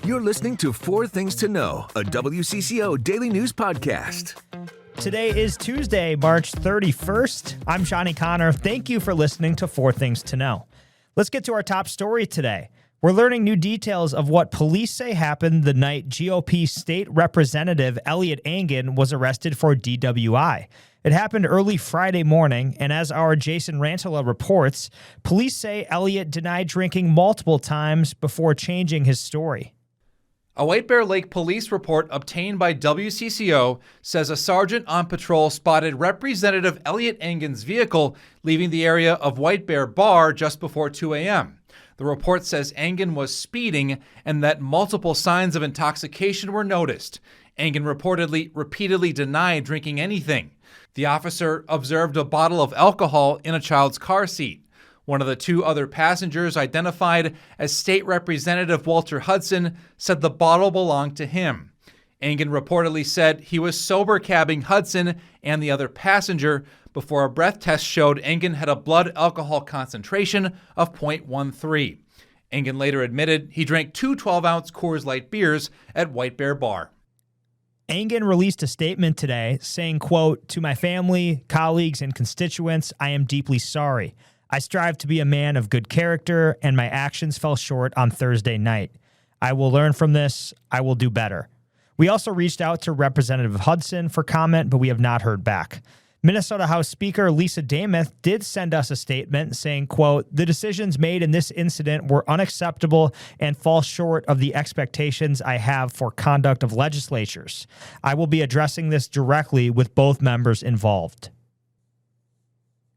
You're listening to Four Things to Know, a WCCO daily news podcast. Today is Tuesday, March 31st. I'm Johnny Connor. Thank you for listening to Four Things to Know. Let's get to our top story today. We're learning new details of what police say happened the night GOP State Representative Elliott Engen was arrested for DWI. It happened early Friday morning, and as our Jason Rantala reports, police say Elliott denied drinking multiple times before changing his story. A White Bear Lake police report obtained by WCCO says a sergeant on patrol spotted Representative Elliott Engen's vehicle leaving the area of White Bear Bar just before 2 a.m. The report says Engen was speeding and that multiple signs of intoxication were noticed. Engen repeatedly denied drinking anything. The officer observed a bottle of alcohol in a child's car seat. One of the two other passengers, identified as State Representative Walter Hudson, said the bottle belonged to him. Engen reportedly said he was sober cabbing Hudson and the other passenger before a breath test showed Engen had a blood alcohol concentration of 0.13. Engen later admitted he drank two 12-ounce Coors Light beers at White Bear Bar. Engen released a statement today saying, quote, "To my family, colleagues, and constituents, I am deeply sorry. I strive to be a man of good character, and my actions fell short on Thursday night. I will learn from this. I will do better." We also reached out to Representative Hudson for comment, but we have not heard back. Minnesota House Speaker Lisa Dameth did send us a statement saying, quote, "The decisions made in this incident were unacceptable and fall short of the expectations I have for conduct of legislatures. I will be addressing this directly with both members involved."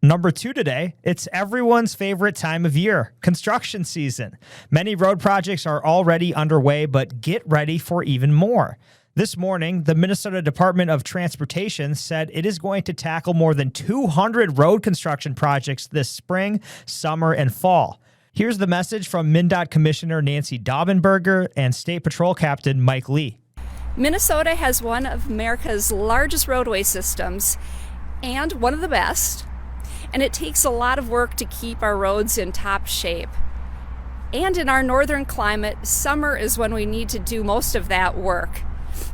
Number 2 today, it's everyone's favorite time of year, construction season. Many road projects are already underway, but get ready for even more. This morning, the Minnesota Department of Transportation said it is going to tackle more than 200 road construction projects this spring, summer, and fall. Here's the message from MnDOT Commissioner Nancy Daubenberger and State Patrol Captain Mike Lee. Minnesota has one of America's largest roadway systems and one of the best, and it takes a lot of work to keep our roads in top shape. And in our northern climate, summer is when we need to do most of that work.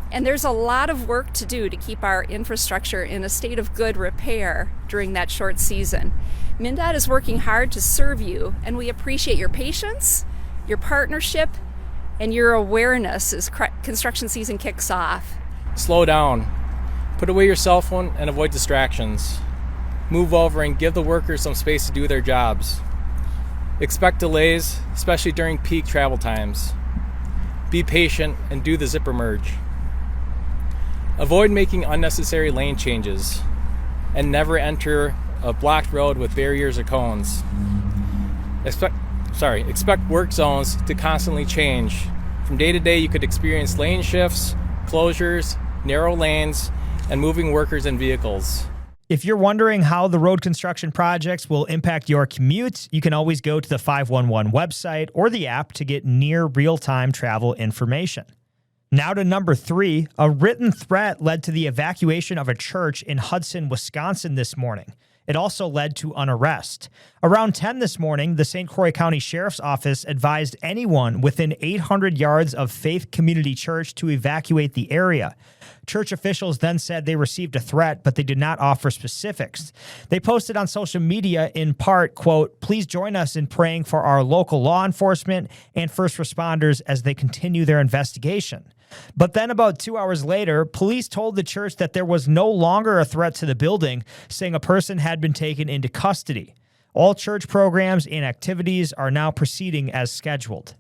And there's a lot of work to do to keep our infrastructure in a state of good repair during that short season. MnDOT is working hard to serve you, and we appreciate your patience, your partnership, and your awareness as construction season kicks off. Slow down. Put away your cell phone and avoid distractions. Move over and give the workers some space to do their jobs. Expect delays, especially during peak travel times. Be patient and do the zipper merge. Avoid making unnecessary lane changes and never enter a blocked road with barriers or cones. Expect work zones to constantly change. From day to day, you could experience lane shifts, closures, narrow lanes, and moving workers and vehicles. If you're wondering how the road construction projects will impact your commute, you can always go to the 511 website or the app to get near real-time travel information. Now to number 3, a written threat led to the evacuation of a church in Hudson, Wisconsin this morning. It also led to an arrest. Around 10 this morning, the St. Croix County Sheriff's Office advised anyone within 800 yards of Faith Community Church to evacuate the area. Church officials then said they received a threat, but they did not offer specifics. They posted on social media in part, quote, "Please join us in praying for our local law enforcement and first responders as they continue their investigation." But then about 2 hours later, police told the church that there was no longer a threat to the building, saying a person had been taken into custody. All church programs and activities are now proceeding as scheduled.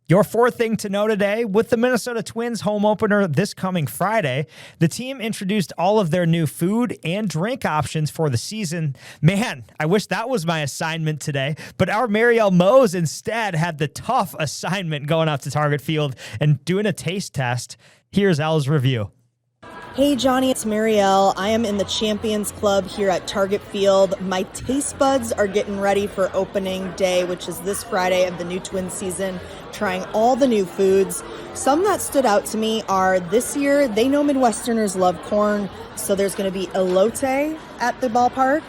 Your 4th thing to know today, with the Minnesota Twins home opener this coming Friday, the team introduced all of their new food and drink options for the season. Man, I wish that was my assignment today, but our Marielle Mose instead had the tough assignment going out to Target Field and doing a taste test. Here's Elle's review. Hey Johnny, it's Marielle. I am in the Champions Club here at Target Field. My taste buds are getting ready for opening day, which is this Friday of the new Twins season, trying all the new foods. Some that stood out to me are this year, they know Midwesterners love corn, so there's going to be elote at the ballpark.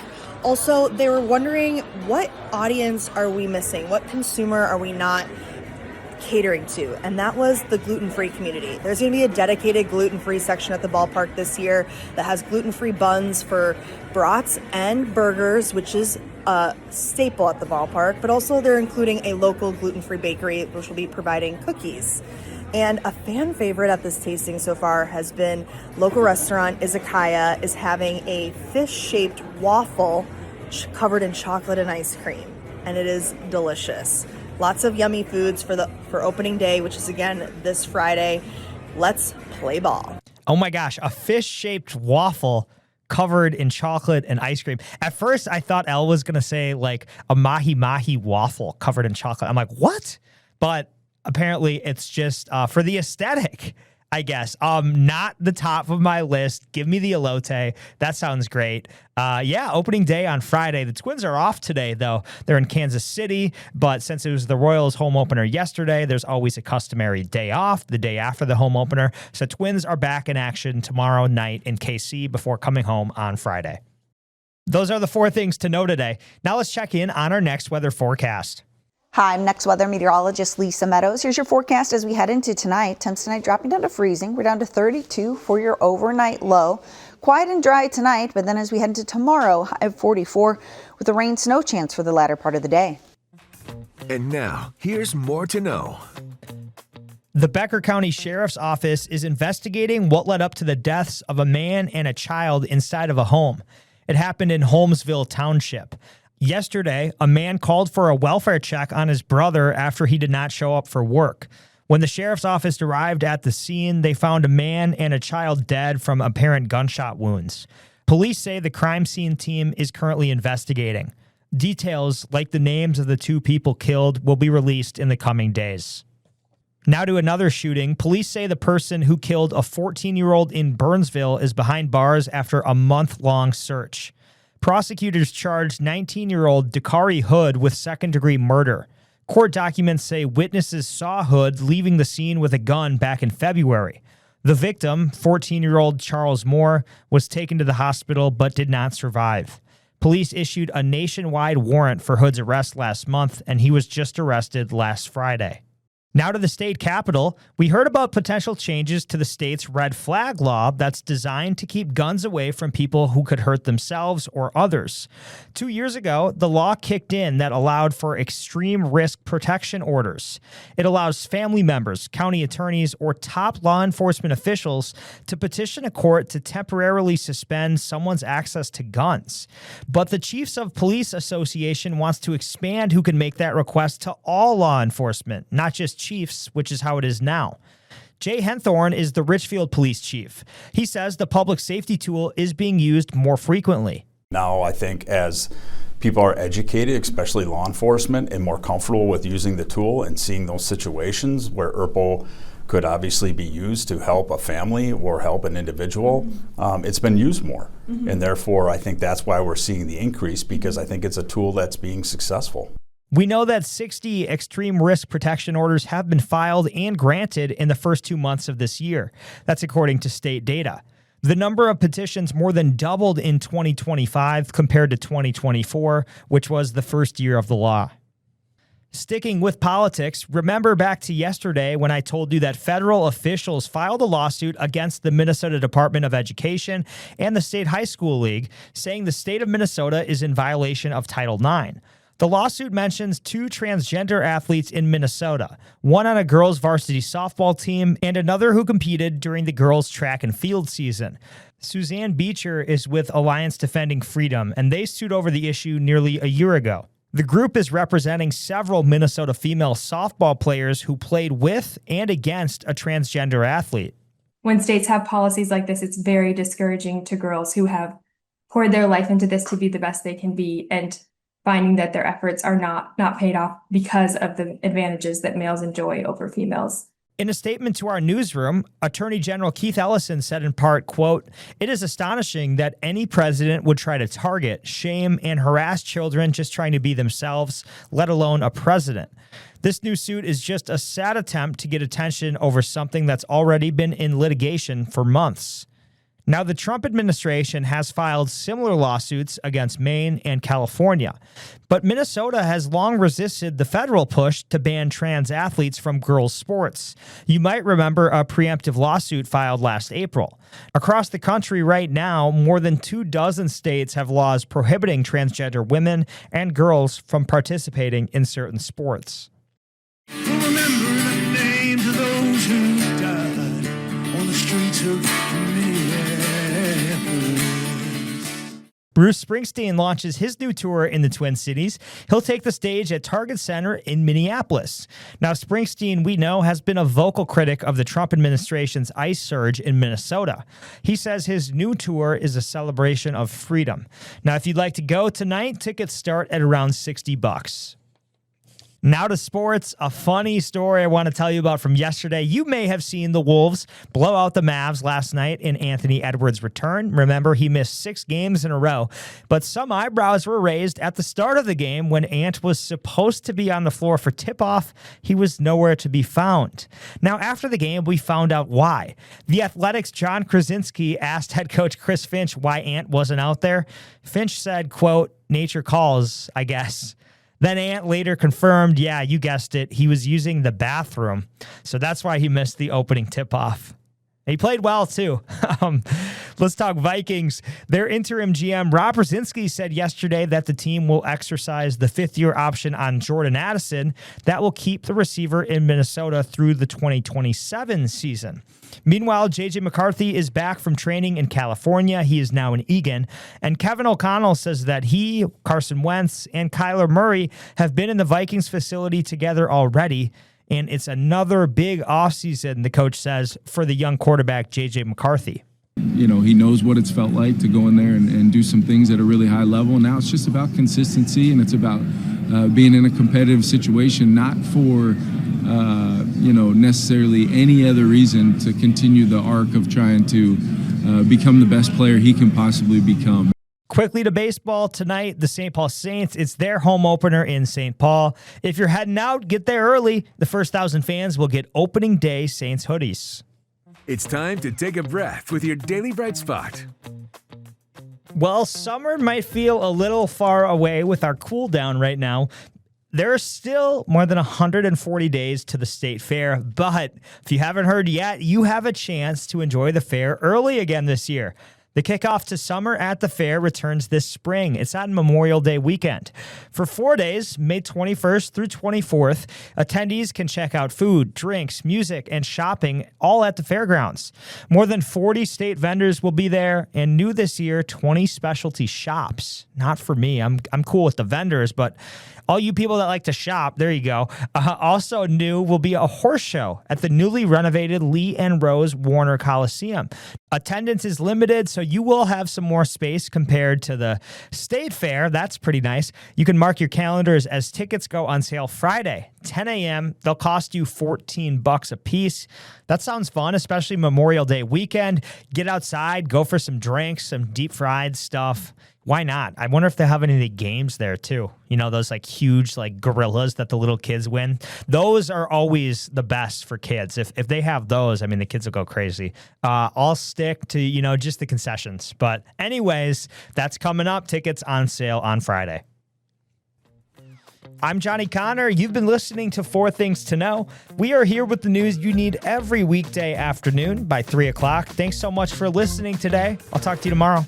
Also, they were wondering, what audience are we missing? What consumer are we not catering to, and that was the gluten-free community. There's going to be a dedicated gluten-free section at the ballpark this year that has gluten-free buns for brats and burgers, which is a staple at the ballpark, but also they're including a local gluten-free bakery, which will be providing cookies. And a fan favorite at this tasting so far has been local restaurant Izakaya is having a fish-shaped waffle covered in chocolate and ice cream, and it is delicious. Lots of yummy foods for opening day, which is again this Friday. Let's play ball. Oh my gosh, a fish-shaped waffle covered in chocolate and ice cream. At first, I thought Elle was going to say like a mahi-mahi waffle covered in chocolate. I'm like, what? But apparently it's just for the aesthetic, I guess. Not the top of my list. Give me the elote. That sounds great. Yeah, opening day on Friday. The Twins are off today, though. They're in Kansas City, but since it was the Royals home opener yesterday, there's always a customary day off the day after the home opener. So Twins are back in action tomorrow night in KC before coming home on Friday. Those are the 4 things to know today. Now let's check in on our next weather forecast. Hi, I'm next weather meteorologist Lisa Meadows. Here's your forecast as we head into tonight. Temps tonight dropping down to freezing. We're down to 32 for your overnight low. Quiet and dry tonight, but then as we head into tomorrow, high of 44 with a rain snow chance for the latter part of the day. And now, here's more to know. The Becker County Sheriff's Office is investigating what led up to the deaths of a man and a child inside of a home. It happened in Holmesville Township. Yesterday, a man called for a welfare check on his brother after he did not show up for work. When the sheriff's office arrived at the scene, they found a man and a child dead from apparent gunshot wounds. Police say the crime scene team is currently investigating. Details, like the names of the 2 people killed, will be released in the coming days. Now to another shooting. Police say the person who killed a 14-year-old in Burnsville is behind bars after a month-long search. Prosecutors charged 19-year-old Dakari Hood with second-degree murder. Court documents say witnesses saw Hood leaving the scene with a gun back in February. The victim, 14-year-old Charles Moore, was taken to the hospital but did not survive. Police issued a nationwide warrant for Hood's arrest last month, and he was just arrested last Friday. Now to the state capitol. We heard about potential changes to the state's red flag law that's designed to keep guns away from people who could hurt themselves or others. 2 years ago, the law kicked in that allowed for extreme risk protection orders. It allows family members, county attorneys, or top law enforcement officials to petition a court to temporarily suspend someone's access to guns. But the Chiefs of Police Association wants to expand who can make that request to all law enforcement, not just chiefs, which is how it is now. Jay Henthorne is the Richfield police chief. He says the public safety tool is being used more frequently. Now, I think as people are educated, especially law enforcement, and more comfortable with using the tool and seeing those situations where ERPO could obviously be used to help a family or help an individual, it's been used more. And therefore, I think that's why we're seeing the increase, because I think it's a tool that's being successful. We know that 60 extreme risk protection orders have been filed and granted in the first 2 months of this year. That's according to state data. The number of petitions more than doubled in 2025 compared to 2024, which was the first year of the law. Sticking with politics, remember back to yesterday when I told you that federal officials filed a lawsuit against the Minnesota Department of Education and the State High School League, saying the state of Minnesota is in violation of Title IX. The lawsuit mentions 2 transgender athletes in Minnesota, one on a girls' varsity softball team and another who competed during the girls' track and field season. Suzanne Beecher is with Alliance Defending Freedom, and they sued over the issue nearly a year ago. The group is representing several Minnesota female softball players who played with and against a transgender athlete. When states have policies like this, it's very discouraging to girls who have poured their life into this to be the best they can be, and finding that their efforts are not paid off because of the advantages that males enjoy over females. In a statement to our newsroom, Attorney General Keith Ellison said in part, quote, "It is astonishing that any president would try to target, shame, and harass children just trying to be themselves, let alone a president. This new suit is just a sad attempt to get attention over something that's already been in litigation for months." Now, the Trump administration has filed similar lawsuits against Maine and California, but Minnesota has long resisted the federal push to ban trans athletes from girls' sports. You might remember a preemptive lawsuit filed last April. Across the country right now, more than 24 states have laws prohibiting transgender women and girls from participating in certain sports. Remember the names of those who died on the streets of Minneapolis. Bruce Springsteen launches his new tour in the Twin Cities. He'll take the stage at Target Center in Minneapolis. Now, Springsteen, we know, has been a vocal critic of the Trump administration's ICE surge in Minnesota. He says his new tour is a celebration of freedom. Now, if you'd like to go tonight, tickets start at around $60. Now to sports, a funny story I want to tell you about from yesterday. You may have seen the Wolves blow out the Mavs last night in Anthony Edwards' return. Remember, he missed 6 games in a row, but some eyebrows were raised at the start of the game when Ant was supposed to be on the floor for tip-off. He was nowhere to be found. Now, after the game, we found out why. The Athletic's John Krasinski asked head coach Chris Finch why Ant wasn't out there. Finch said, quote, "Nature calls, I guess." Then Ant later confirmed, yeah, you guessed it, he was using the bathroom. So that's why he missed the opening tip-off. He played well, too. Let's talk Vikings. Their interim GM, Rob Brzezinski, said yesterday that the team will exercise the 5th-year option on Jordan Addison that will keep the receiver in Minnesota through the 2027 season. Meanwhile, J.J. McCarthy is back from training in California. He is now in Engen. And Kevin O'Connell says that he, Carson Wentz, and Kyler Murray have been in the Vikings facility together already. And it's another big offseason, the coach says, for the young quarterback, J.J. McCarthy. You know, he knows what it's felt like to go in there and do some things at a really high level. Now it's just about consistency, and it's about being in a competitive situation, not for, necessarily any other reason to continue the arc of trying to become the best player he can possibly become. Quickly to baseball tonight, the St. Paul Saints. It's their home opener in St. Paul. If you're heading out, get there early. The first 1,000 fans will get opening day Saints hoodies. It's time to take a breath with your Daily Bright Spot. Well, summer might feel a little far away with our cool down right now. There are still more than 140 days to the state fair, but if you haven't heard yet, you have a chance to enjoy the fair early again this year. The kickoff to summer at the fair returns this spring. It's on Memorial Day weekend. For 4 days, May 21st through 24th, attendees can check out food, drinks, music, and shopping all at the fairgrounds. More than 40 state vendors will be there, and new this year, 20 specialty shops. Not for me. I'm cool with the vendors, but all you people that like to shop, there you go. Also new will be a horse show at the newly renovated Lee and Rose Warner Coliseum. Attendance is limited, so you will have some more space compared to the state fair. That's pretty nice. You can mark your calendars as tickets go on sale Friday, 10 a.m. They'll cost you $14 a piece. That sounds fun, especially Memorial Day weekend. Get outside, go for some drinks, some deep fried stuff. Why not? I wonder if they have any of the games there too. You know, those like huge like gorillas that the little kids win. Those are always the best for kids. If they have those, I mean, the kids will go crazy. I'll stick to, just the concessions. But anyways, that's coming up. Tickets on sale on Friday. I'm Johnny Connor. You've been listening to 4 Things to Know. We are here with the news you need every weekday afternoon by 3 o'clock. Thanks so much for listening today. I'll talk to you tomorrow.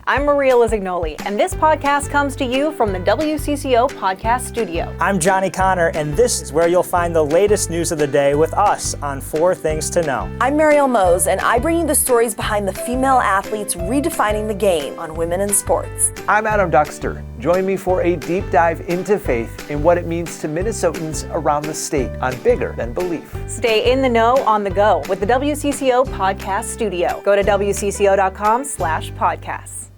I'm Maria Lizignoli, and this podcast comes to you from the WCCO podcast studio. I'm Johnny Connor, and this is where you'll find the latest news of the day with us on 4 Things to Know. I'm Mariel Mose, and I bring you the stories behind the female athletes redefining the game on women in sports. I'm Adam Duxter. Join me for a deep dive into faith and what it means to Minnesotans around the state on Bigger Than Belief. Stay in the know on the go with the WCCO podcast studio. Go to WCCO.com/podcasts.